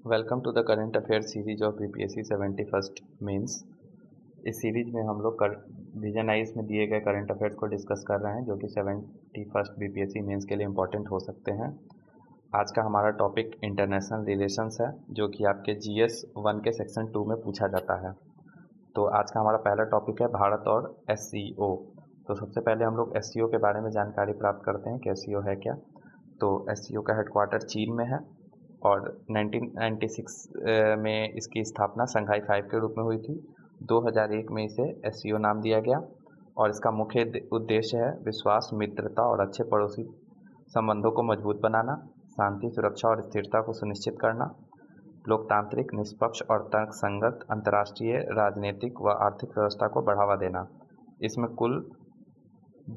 Welcome to the current affair series of BPSC 71st mains. इस series में हम लोग विजन आइज में दिए गए करंट अफेयर्स को डिस्कस कर रहे हैं जो कि 71st बीपीएससी मेंस के लिए इम्पोर्टेंट हो सकते हैं। आज का हमारा टॉपिक इंटरनेशनल रिलेशंस है जो कि आपके जीएस 1 के सेक्शन 2 में पूछा जाता है। तो आज का हमारा पहला टॉपिक है भारत और एससीओ। तो सबसे पहले हम लोग एससीओ के बारे में जानकारी प्राप्त करते हैं कि एससीओ है क्या। तो एससीओ का हेडक्वार्टर चीन में है और 1996 में इसकी स्थापना संघाई 5 के रूप में हुई थी। 2001 में इसे एससीओ नाम दिया गया और इसका मुख्य उद्देश्य है विश्वास, मित्रता और अच्छे पड़ोसी संबंधों को मजबूत बनाना, शांति, सुरक्षा और स्थिरता को सुनिश्चित करना, लोकतांत्रिक, निष्पक्ष और तर्कसंगत अंतर्राष्ट्रीय राजनीतिक व आर्थिक व्यवस्था को बढ़ावा देना। इसमें कुल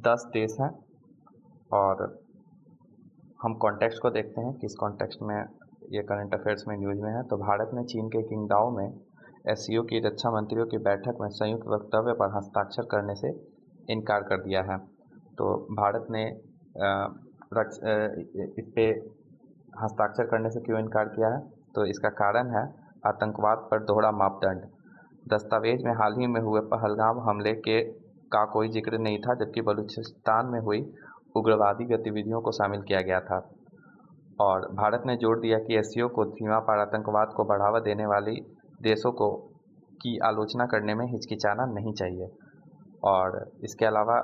10 देश हैं और हम कॉन्टेक्स्ट को देखते हैं किस कॉन्टेक्स्ट में ये करंट अफेयर्स में न्यूज़ में है। तो भारत ने चीन के किंगडाओ में एससीओ की रक्षा मंत्रियों की बैठक में संयुक्त वक्तव्य पर हस्ताक्षर करने से इनकार कर दिया है। तो भारत ने इस पे हस्ताक्षर करने से क्यों इनकार किया है? तो इसका कारण है आतंकवाद पर दोहरा मापदंड। दस्तावेज में हाल ही में हुए पहलगाम हमले का कोई जिक्र नहीं था, जबकि बलूचिस्तान में हुई उग्रवादी गतिविधियों को शामिल किया गया था। और भारत ने जोर दिया कि एससीओ को सीमा पार आतंकवाद को बढ़ावा देने वाली देशों की आलोचना करने में हिचकिचाना नहीं चाहिए। और इसके अलावा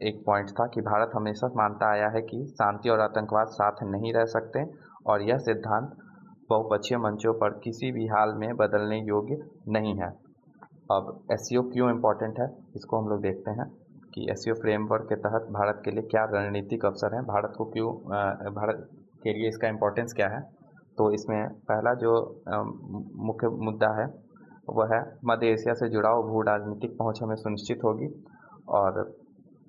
एक पॉइंट था कि भारत हमेशा मानता आया है कि शांति और आतंकवाद साथ नहीं रह सकते और यह सिद्धांत बहुपक्षीय मंचों पर किसी भी हाल में बदलने योग्य नहीं है। अब एससीओ क्यों इम्पोर्टेंट है इसको हम लोग देखते हैं कि एससीओ फ्रेमवर्क के तहत भारत के लिए क्या रणनीतिक अवसर हैं, भारत को क्यों भारत के लिए इसका इम्पोर्टेंस क्या है। तो इसमें पहला जो मुख्य मुद्दा है वह है मध्य एशिया से जुड़ाव भू राजनीतिक पहुँच हमें सुनिश्चित होगी और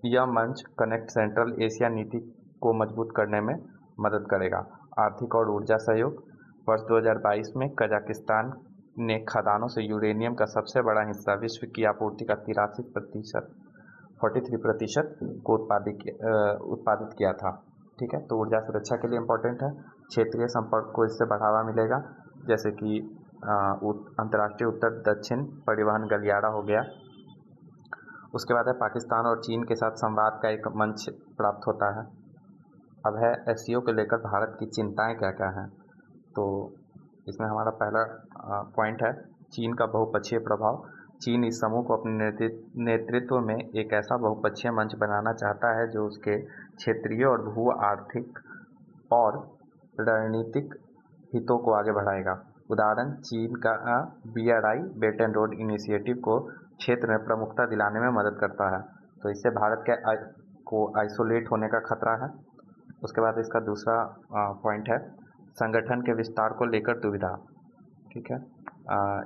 यह मंच कनेक्ट सेंट्रल एशिया नीति को मजबूत करने में मदद करेगा। आर्थिक और ऊर्जा सहयोग। वर्ष 2022 में कजाकिस्तान ने खदानों से यूरेनियम का सबसे बड़ा हिस्सा विश्व की आपूर्ति का 43% को उत्पादित किया था। ठीक है, तो ऊर्जा सुरक्षा के लिए इम्पोर्टेंट है। क्षेत्रीय संपर्क को इससे बढ़ावा मिलेगा, जैसे कि अंतर्राष्ट्रीय उत्तर दक्षिण परिवहन गलियारा हो गया। उसके बाद है पाकिस्तान और चीन के साथ संवाद का एक मंच प्राप्त होता है। अब है एससीओ को लेकर भारत की चिंताएं क्या क्या हैं। तो इसमें हमारा पहला पॉइंट है चीन का बहुपक्षीय प्रभाव। चीन इस समूह को अपने नेतृत्व में एक ऐसा बहुपक्षीय मंच बनाना चाहता है जो उसके क्षेत्रीय और भू आर्थिक और रणनीतिक हितों को आगे बढ़ाएगा। उदाहरण, चीन का BRI belt and road initiative को क्षेत्र में प्रमुखता दिलाने में मदद करता है। तो इससे भारत को आइसोलेट होने का खतरा है। उसके बाद इसका दूसरा पॉइंट है संगठन के विस्तार को लेकर दुविधा। ठीक है,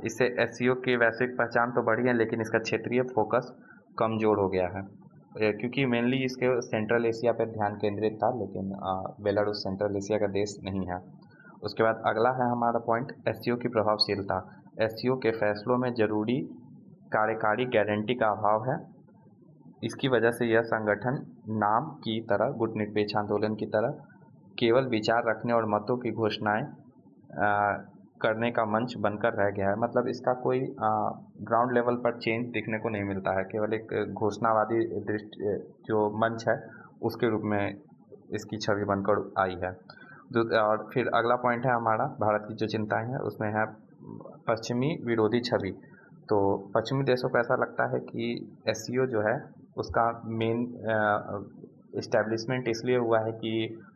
इससे एससीओ की वैश्विक पहचान तो बढ़ी है लेकिन इसका क्षेत्रीय फोकस कमज़ोर हो गया है, क्योंकि मेनली इसके सेंट्रल एशिया पर ध्यान केंद्रित था, लेकिन बेलारूस सेंट्रल एशिया का देश नहीं है। उसके बाद अगला है हमारा पॉइंट एससीओ की प्रभावशीलता। एससीओ के फैसलों में जरूरी कार्यकारी गारंटी का अभाव है। इसकी वजह से यह संगठन नाम की तरह गुटनिरपेक्ष आंदोलन की तरह केवल विचार रखने और मतों की घोषणाएं करने का मंच बनकर रह गया है। मतलब इसका कोई ग्राउंड लेवल पर चेंज देखने को नहीं मिलता है, केवल एक घोषणावादी दृष्टि जो मंच है उसके रूप में इसकी छवि बनकर आई है। और फिर अगला पॉइंट है हमारा भारत की जो चिंताएं हैं उसमें है पश्चिमी विरोधी छवि। तो पश्चिमी देशों को ऐसा लगता है कि एससीओ जो है उसका मेन इस्टेब्लिशमेंट इसलिए हुआ है कि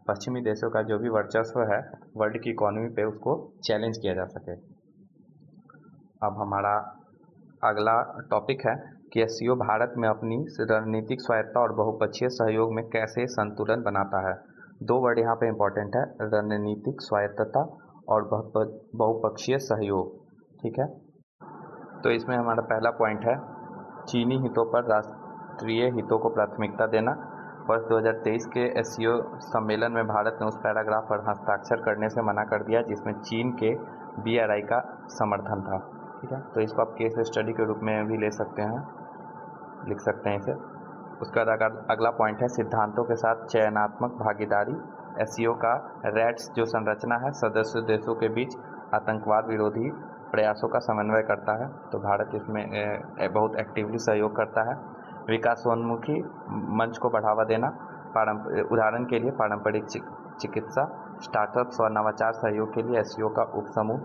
पश्चिमी देशों का जो भी वर्चस्व है वर्ल्ड की इकोनॉमी पे उसको चैलेंज किया जा सके। अब हमारा अगला टॉपिक है कि एससीओ भारत में अपनी रणनीतिक स्वायत्तता और बहुपक्षीय सहयोग में कैसे संतुलन बनाता है। दो वर्ड यहाँ पे इम्पोर्टेंट है, रणनीतिक स्वायत्तता और बहुपक्षीय सहयोग। ठीक है, तो इसमें हमारा पहला पॉइंट है चीनी हितों पर राष्ट्रीय हितों को प्राथमिकता देना। वर्ष 2023 के एससीओ सम्मेलन में भारत ने उस पैराग्राफ पर हस्ताक्षर करने से मना कर दिया जिसमें चीन के BRI का समर्थन था। ठीक है, तो इसको आप केस स्टडी के रूप में भी ले सकते हैं, लिख सकते हैं इसे। उसके बाद अगला पॉइंट है सिद्धांतों के साथ चयनात्मक भागीदारी। एससीओ का रैट्स जो संरचना है सदस्य देशों के बीच आतंकवाद विरोधी प्रयासों का समन्वय करता है, तो भारत इसमें बहुत एक्टिवली सहयोग करता है। विकासोन्मुखी मंच को बढ़ावा देना, उदाहरण के लिए पारंपरिक चिकित्सा, स्टार्टअप्स और नवाचार सहयोग के लिए एससीओ का उपसमूह।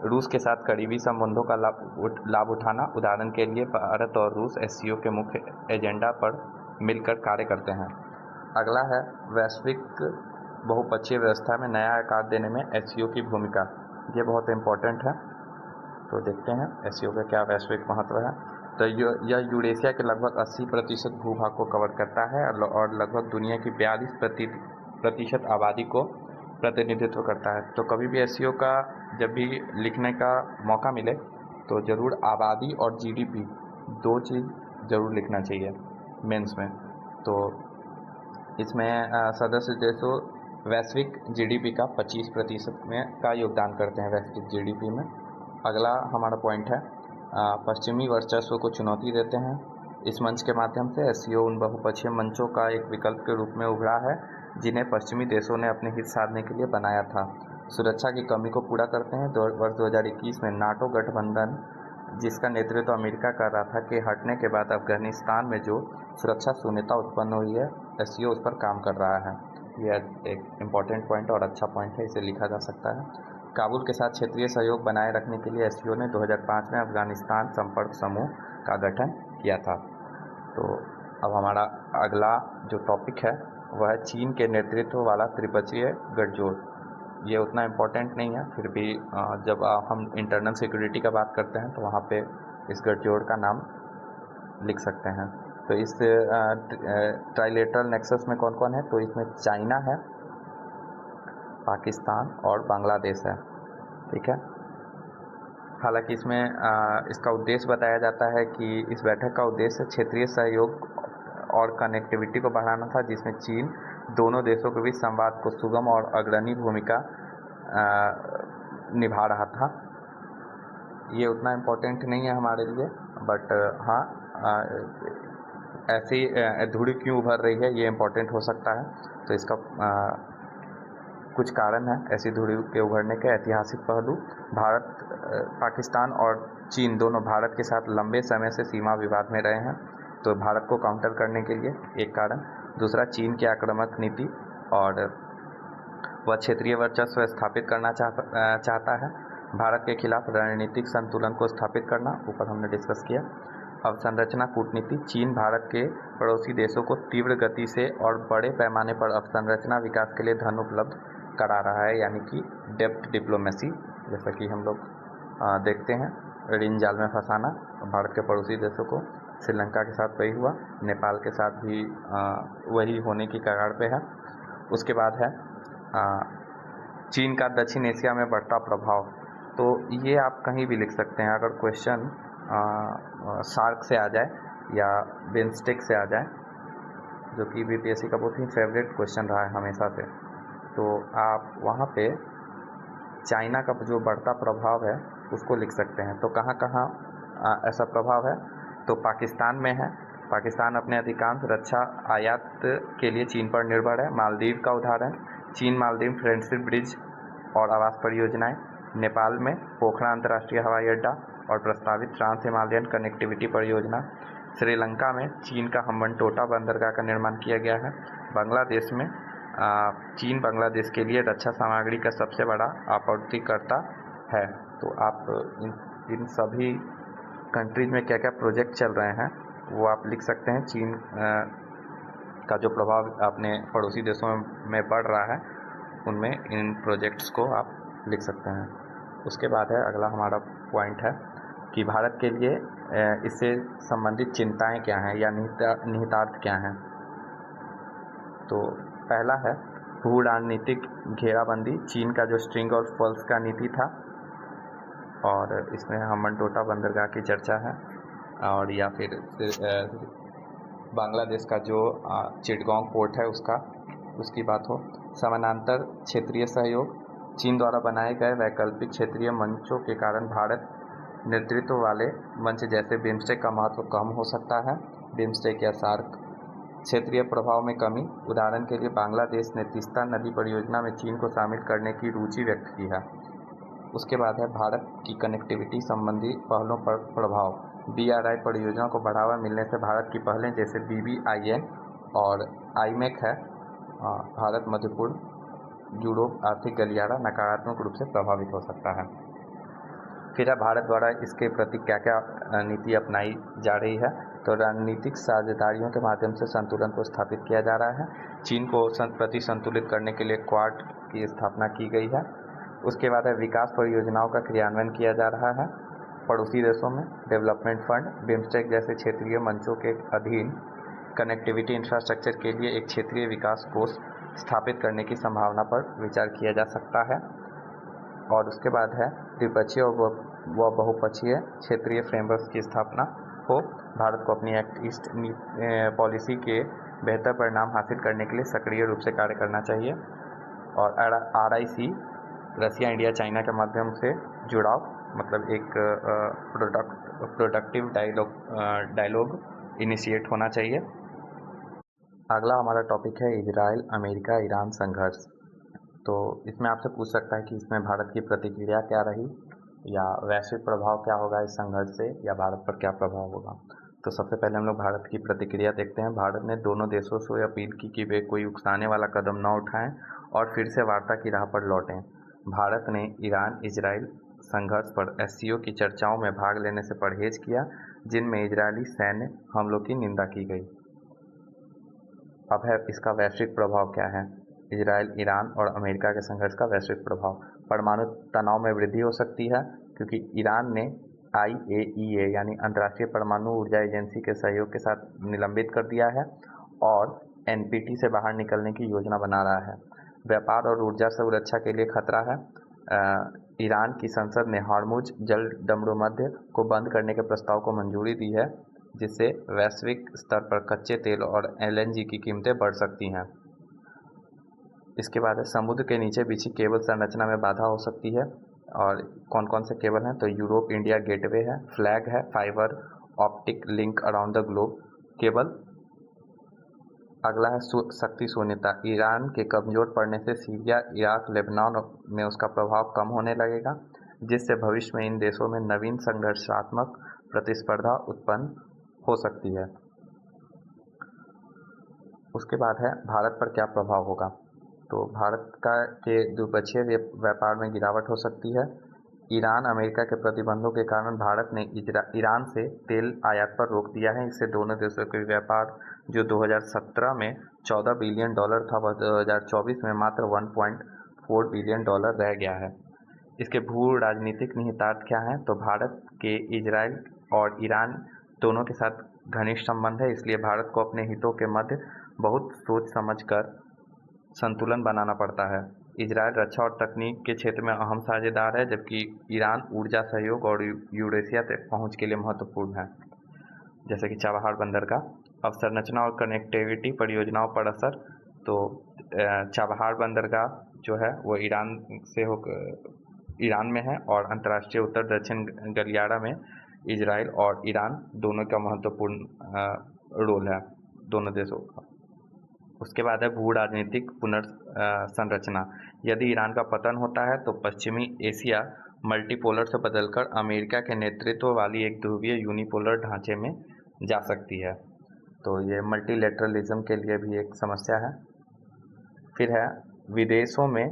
रूस के साथ करीबी संबंधों का लाभ उठाना, उदाहरण के लिए भारत और रूस एससीओ के मुख्य एजेंडा पर मिलकर कार्य करते हैं। अगला है वैश्विक बहुपक्षीय व्यवस्था में नया आकार देने में एससीओ की भूमिका। ये बहुत इम्पोर्टेंट है, तो देखते हैं एससीओ का क्या वैश्विक महत्व है। तो यह यूरेशिया के लगभग 80% भूभाग को कवर करता है और लगभग दुनिया की 42% आबादी को प्रतिनिधित्व करता है। तो कभी भी एससीओ का जब भी लिखने का मौका मिले तो ज़रूर आबादी और जीडीपी 2 चीज़ ज़रूर लिखना चाहिए मेंस में। तो इसमें सदस्य देशों वैश्विक जीडीपी का 25% में का योगदान करते हैं वैश्विक जीडीपी में। अगला हमारा पॉइंट है पश्चिमी वर्चस्व को चुनौती देते हैं। इस मंच के माध्यम से एससीओ उन बहुपक्षीय मंचों का एक विकल्प के रूप में उभरा है जिन्हें पश्चिमी देशों ने अपने हित साधने के लिए बनाया था। सुरक्षा की कमी को पूरा करते हैं। वर्ष 2021 में नाटो गठबंधन, जिसका नेतृत्व अमेरिका कर रहा था, के हटने के बाद अफगानिस्तान में जो सुरक्षा शून्यता उत्पन्न हुई है, एससीओ उस पर काम कर रहा है। यह एक इम्पॉर्टेंट पॉइंट और अच्छा पॉइंट है, इसे लिखा जा सकता है। काबुल के साथ क्षेत्रीय सहयोग बनाए रखने के लिए एससीओ ने 2005 में अफगानिस्तान संपर्क समूह का गठन किया था। तो अब हमारा अगला जो टॉपिक है वह है चीन के नेतृत्व वाला त्रिपक्षीय गठजोड़। ये उतना इम्पोर्टेंट नहीं है, फिर भी जब हम इंटरनल सिक्योरिटी का बात करते हैं तो वहाँ पे इस गठजोड़ का नाम लिख सकते हैं। तो इस ट्राइलेटरल नेक्सस में कौन कौन है, तो इसमें चाइना है, पाकिस्तान और बांग्लादेश है। ठीक है। हालांकि इसमें इसका उद्देश्य बताया जाता है कि इस बैठक का उद्देश्य क्षेत्रीय सहयोग और कनेक्टिविटी को बढ़ाना था, जिसमें चीन दोनों देशों के बीच संवाद को सुगम और अग्रणी भूमिका निभा रहा था। ये उतना इम्पोर्टेंट नहीं है हमारे लिए, बट हाँ ऐसी धुरी क्यों उभर रही है ये इम्पोर्टेंट हो सकता है। तो इसका कुछ कारण है ऐसी धुरी के उभरने के। ऐतिहासिक पहलू, भारत, पाकिस्तान और चीन दोनों भारत के साथ लंबे समय से सीमा विवाद में रहे हैं, तो भारत को काउंटर करने के लिए एक कारण। दूसरा, चीन की आक्रामक नीति और वह क्षेत्रीय वर्चस्व स्थापित करना चाहता है। भारत के खिलाफ रणनीतिक संतुलन को स्थापित करना, ऊपर हमने डिस्कस किया। अवसंरचना कूटनीति, चीन भारत के पड़ोसी देशों को तीव्र गति से और बड़े पैमाने पर अवसंरचना विकास के लिए धन उपलब्ध करा रहा है, यानी कि डेप्थ डिप्लोमेसी, जैसा कि हम लोग देखते हैं ऋण जाल में फंसाना भारत के पड़ोसी देशों को। श्रीलंका के साथ वही हुआ, नेपाल के साथ भी वही होने की कगार पे है। उसके बाद है चीन का दक्षिण एशिया में बढ़ता प्रभाव। तो ये आप कहीं भी लिख सकते हैं, अगर क्वेश्चन सार्क से आ जाए या बिम्स्टेक से आ जाए, जो कि बीपीएससी का बहुत ही फेवरेट क्वेश्चन रहा है हमेशा से, तो आप वहाँ पे चाइना का जो बढ़ता प्रभाव है उसको लिख सकते हैं। तो कहाँ कहाँ ऐसा प्रभाव है, तो पाकिस्तान में है। पाकिस्तान अपने अधिकांश रक्षा आयात के लिए चीन पर निर्भर है। मालदीव का उदाहरण, चीन मालदीव फ्रेंडशिप ब्रिज और आवास परियोजनाएं। नेपाल में पोखरा अंतर्राष्ट्रीय हवाई अड्डा और प्रस्तावित ट्रांस हिमालयन कनेक्टिविटी परियोजना। श्रीलंका में चीन का हम्बनटोटा बंदरगाह का निर्माण किया गया है। बांग्लादेश में चीन बांग्लादेश के लिए रक्षा सामग्री का सबसे बड़ा आपूर्तिकर्ता है। तो आप इन सभी कंट्रीज में क्या क्या प्रोजेक्ट चल रहे हैं वो आप लिख सकते हैं। चीन का जो प्रभाव अपने पड़ोसी देशों में बढ़ रहा है उनमें इन प्रोजेक्ट्स को आप लिख सकते हैं। उसके बाद है अगला हमारा पॉइंट है कि भारत के लिए इससे संबंधित चिंताएं क्या हैं या निहितार्थ क्या हैं। तो पहला है भू रणनीतिक घेराबंदी, चीन का जो स्ट्रिंग और पल्स का नीति था, और इसमें हम्बनटोटा बंदरगाह की चर्चा है, और या फिर बांग्लादेश का जो चिटगांव पोर्ट है उसकी बात हो। समानांतर क्षेत्रीय सहयोग, चीन द्वारा बनाए गए वैकल्पिक क्षेत्रीय मंचों के कारण भारत नेतृत्व वाले मंच जैसे बिम्स्टेक का महत्व कम हो सकता है। बिम्स्टेक या सार्क। क्षेत्रीय प्रभाव में कमी, उदाहरण के लिए बांग्लादेश ने तीस्ता नदी परियोजना में चीन को शामिल करने की रुचि व्यक्त की है। उसके बाद है भारत की कनेक्टिविटी संबंधी पहलों पर प्रभाव। BRI परियोजनाओं को बढ़ावा मिलने से भारत की पहलें जैसे BBIN और IMEC है, भारत मध्यपूर्व यूरोप आर्थिक गलियारा नकारात्मक रूप से प्रभावित हो सकता है। फिर है भारत द्वारा इसके प्रति क्या क्या नीति अपनाई जा रही है। तो रणनीतिक साझेदारियों के माध्यम से संतुलन को स्थापित किया जा रहा है। चीन को प्रति संतुलित करने के लिए क्वाड की स्थापना की गई है। उसके बाद है विकास परियोजनाओं का क्रियान्वयन किया जा रहा है पड़ोसी देशों में। डेवलपमेंट फंड बिम्स्टेक जैसे क्षेत्रीय मंचों के अधीन कनेक्टिविटी इंफ्रास्ट्रक्चर के लिए एक क्षेत्रीय विकास कोष स्थापित करने की संभावना पर विचार किया जा सकता है। और उसके बाद है द्विपक्षीय व बहुपक्षीय क्षेत्रीय फ्रेमवर्क की स्थापना हो। भारत को अपनी एक्ट ईस्ट पॉलिसी के बेहतर परिणाम हासिल करने के लिए सक्रिय रूप से कार्य करना चाहिए। और RIC रसिया इंडिया चाइना के माध्यम से जुड़ाव, मतलब एक प्रोडक्टिव डायलॉग इनिशिएट होना चाहिए। अगला हमारा टॉपिक है इजराइल अमेरिका ईरान संघर्ष। तो इसमें आपसे पूछ सकता है कि इसमें भारत की प्रतिक्रिया क्या रही, या वैश्विक प्रभाव क्या होगा इस संघर्ष से, या भारत पर क्या प्रभाव होगा। तो सबसे पहले हम लोग भारत की प्रतिक्रिया देखते हैं। भारत ने दोनों देशों से अपील की कि वे कोई उकसाने वाला कदम न उठाएं और फिर से वार्ता की राह पर लौटें। भारत ने ईरान इजराइल संघर्ष पर SCO की चर्चाओं में भाग लेने से परहेज किया, जिनमें इजरायली सैन्य हमलों की निंदा की गई। अब है इसका वैश्विक प्रभाव क्या है। इजराइल ईरान और अमेरिका के संघर्ष का वैश्विक प्रभाव। परमाणु तनाव में वृद्धि हो सकती है, क्योंकि ईरान ने IAEA यानी अंतर्राष्ट्रीय परमाणु ऊर्जा एजेंसी के सहयोग के साथ निलंबित कर दिया है और NPT से बाहर निकलने की योजना बना रहा है। व्यापार और ऊर्जा सुरक्षा के लिए खतरा है। ईरान की संसद ने हॉर्मुज जल डमरूमध्य को बंद करने के प्रस्ताव को मंजूरी दी है, जिससे वैश्विक स्तर पर कच्चे तेल और LNG की कीमतें बढ़ सकती हैं। इसके बाद है समुद्र के नीचे बिछी केबल संरचना में बाधा हो सकती है। और कौन कौन से केबल हैं, तो यूरोप इंडिया गेटवे है, फ्लैग है, fibre optic link around the globe cable. अगला है शक्ति शून्यता। ईरान के कमज़ोर पड़ने से सीरिया इराक लेबनान में उसका प्रभाव कम होने लगेगा, जिससे भविष्य में इन देशों में नवीन संघर्षात्मक प्रतिस्पर्धा उत्पन्न हो सकती है। उसके बाद है भारत पर क्या प्रभाव होगा। तो भारत के द्विपक्षीय व्यापार में गिरावट हो सकती है। ईरान अमेरिका के प्रतिबंधों के कारण भारत ने ईरान से तेल आयात पर रोक दिया है। इससे दोनों देशों के व्यापार जो 2017 में $14 बिलियन था, वह 2024 में मात्र $1.4 बिलियन रह गया है। इसके भू राजनीतिक निहितार्थ क्या हैं, तो भारत के इजराइल और ईरान दोनों के साथ घनिष्ठ संबंध है, इसलिए भारत को अपने हितों के मध्य बहुत सोच समझकर संतुलन बनाना पड़ता है। इजराइल रक्षा और तकनीक के क्षेत्र में अहम साझेदार है, जबकि ईरान ऊर्जा सहयोग और यूरेशिया तक पहुंच के लिए महत्वपूर्ण है, जैसे कि चाबहार बंदरगाह। अवसंरचना और कनेक्टिविटी परियोजनाओं पर असर, तो चाबहार बंदरगाह जो है वो ईरान में है और अंतर्राष्ट्रीय उत्तर दक्षिण गलियारा में इजराइल और ईरान दोनों का महत्वपूर्ण रोल है, दोनों देशों का। उसके बाद है भू राजनीतिक पुनर्संरचना। यदि ईरान का पतन होता है तो पश्चिमी एशिया मल्टीपोलर से बदलकर अमेरिका के नेतृत्व वाली एक ध्रुवीय यूनिपोलर ढांचे में जा सकती है, तो ये मल्टीलेटरलिज्म के लिए भी एक समस्या है। फिर है विदेशों में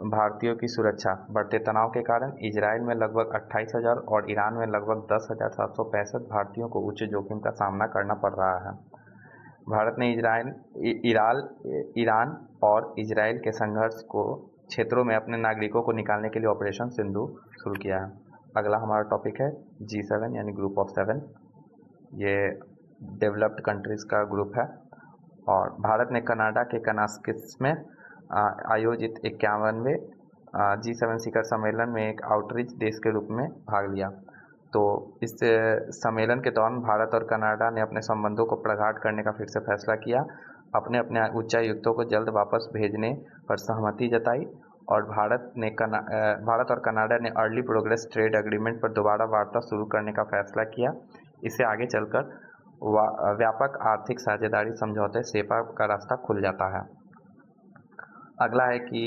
भारतीयों की सुरक्षा। बढ़ते तनाव के कारण इजराइल में लगभग 28,000 और ईरान में लगभग 10,765 भारतीयों को उच्च जोखिम का सामना करना पड़ रहा है। भारत ने ईरान और इजराइल के संघर्ष को क्षेत्रों में अपने नागरिकों को निकालने के लिए ऑपरेशन सिंधु शुरू किया है। अगला हमारा टॉपिक है G7 यानी ग्रुप ऑफ 7। ये डेवलप्ड कंट्रीज़ का ग्रुप है और भारत ने कनाडा के कनास्किस में आयोजित 51वें G7 शिखर सम्मेलन में एक आउटरीच देश के रूप में भाग लिया। तो इस सम्मेलन के दौरान भारत और कनाडा ने अपने संबंधों को प्रगाढ़ करने का फिर से फैसला किया। अपने उच्चायुक्तों को जल्द वापस भेजने पर सहमति जताई और भारत और कनाडा ने अर्ली प्रोग्रेस ट्रेड एग्रीमेंट पर दोबारा वार्ता शुरू करने का फैसला किया। इससे आगे चलकर व्यापक आर्थिक साझेदारी समझौते सेपा का रास्ता खुल जाता है। अगला है कि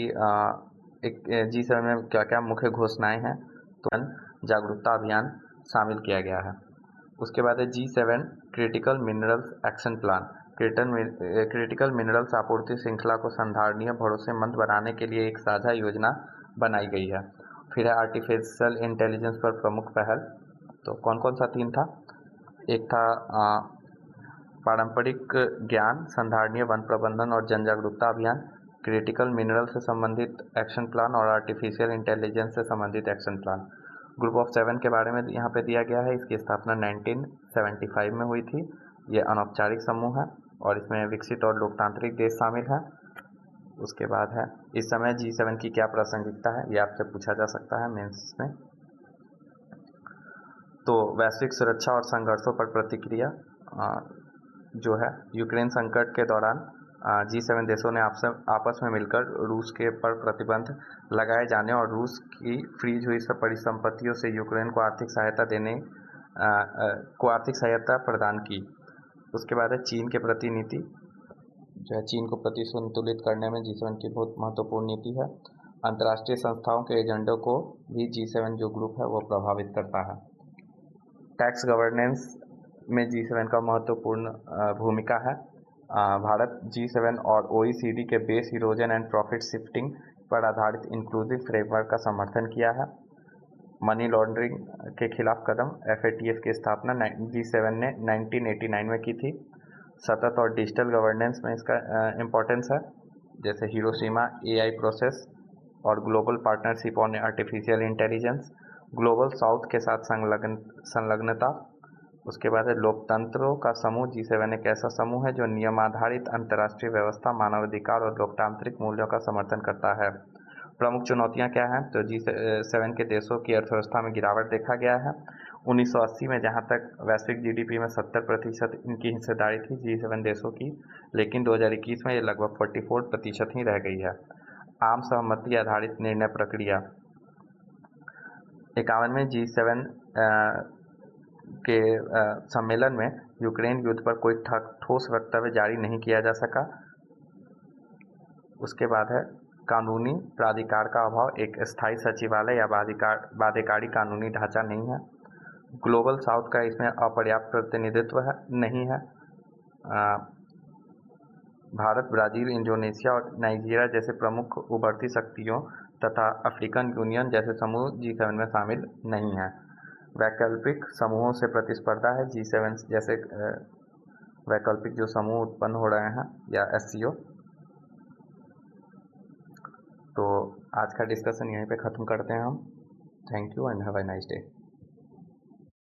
एक G7 में क्या क्या मुख्य घोषणाएं हैं, तो जागरूकता अभियान शामिल किया गया है। उसके बाद है G7 critical minerals action plan. Critical minerals आपूर्ति श्रृंखला को संधारणीय भरोसेमंद बनाने के लिए एक साझा योजना बनाई गई है। फिर है आर्टिफिशियल इंटेलिजेंस पर प्रमुख पहल। तो कौन कौन सा 3 था? एक था पारंपरिक ज्ञान संधारणीय वन प्रबंधन और जन जागरूकता अभियान, क्रिटिकल मिनरल से संबंधित एक्शन प्लान और आर्टिफिशियल इंटेलिजेंस से संबंधित एक्शन प्लान। ग्रुप ऑफ 7 के बारे में यहाँ पे दिया गया है। इसकी स्थापना 1975 में हुई थी। ये अनौपचारिक समूह है और इसमें विकसित और लोकतांत्रिक देश शामिल है। उसके बाद है इस समय G7 की क्या प्रासंगिकता है, ये आपसे पूछा जा सकता है मेंस में। तो वैश्विक सुरक्षा और संघर्षों पर प्रतिक्रिया जो है, यूक्रेन संकट के दौरान G7 देशों ने आपस में मिलकर रूस के पर प्रतिबंध लगाए जाने और रूस की फ्रीज हुई परिसंपत्तियों से यूक्रेन को आर्थिक सहायता प्रदान की। उसके बाद है चीन के प्रति नीति, जो है चीन को प्रति संतुलित करने में G7 की बहुत महत्वपूर्ण नीति है। अंतर्राष्ट्रीय संस्थाओं के एजेंडों को भी G7 जो ग्रुप है वो प्रभावित करता है। टैक्स गवर्नेंस में G7 का महत्वपूर्ण भूमिका है। भारत G7 और OECD के base erosion and profit shifting पर आधारित इंक्लूसिव फ्रेमवर्क का समर्थन किया है। मनी लॉन्ड्रिंग के खिलाफ कदम FATF की स्थापना G7 ने 1989 में की थी। सतत और डिजिटल गवर्नेंस में इसका इम्पोर्टेंस है, जैसे हिरोशिमा AI प्रोसेस और global partnership on artificial intelligence, global south के साथ संलग्नता। उसके बाद है लोकतंत्रों का समूह। G7 एक ऐसा समूह है जो नियम आधारित अंतर्राष्ट्रीय व्यवस्था, मानवाधिकार और लोकतांत्रिक मूल्यों का समर्थन करता है। प्रमुख चुनौतियां क्या हैं? तो G7 के देशों की अर्थव्यवस्था में गिरावट देखा गया है। 1980 में जहां तक वैश्विक GDP में 70% इनकी हिस्सेदारी थी G7 देशों की, लेकिन 2021 में ये लगभग 44% ही रह गई है। आम सहमति आधारित निर्णय प्रक्रिया। 51 में G7 के सम्मेलन में यूक्रेन युद्ध पर कोई ठोस वक्तव्य जारी नहीं किया जा सका। उसके बाद है कानूनी प्राधिकार का अभाव। एक स्थायी सचिवालय या बाध्यकारी कानूनी ढांचा नहीं है। ग्लोबल साउथ का इसमें अपर्याप्त प्रतिनिधित्व नहीं है। भारत, ब्राज़ील, इंडोनेशिया और नाइजीरिया जैसे प्रमुख उभरती शक्तियों तथा अफ्रीकन यूनियन जैसे समूह G7 में शामिल नहीं हैं। वैकल्पिक समूहों से प्रतिस्पर्धा है। G7 जैसे वैकल्पिक जो समूह उत्पन्न हो रहे हैं या SCO। तो आज का डिस्कशन यहीं पे ख़त्म करते हैं हम। Thank you and have a nice day.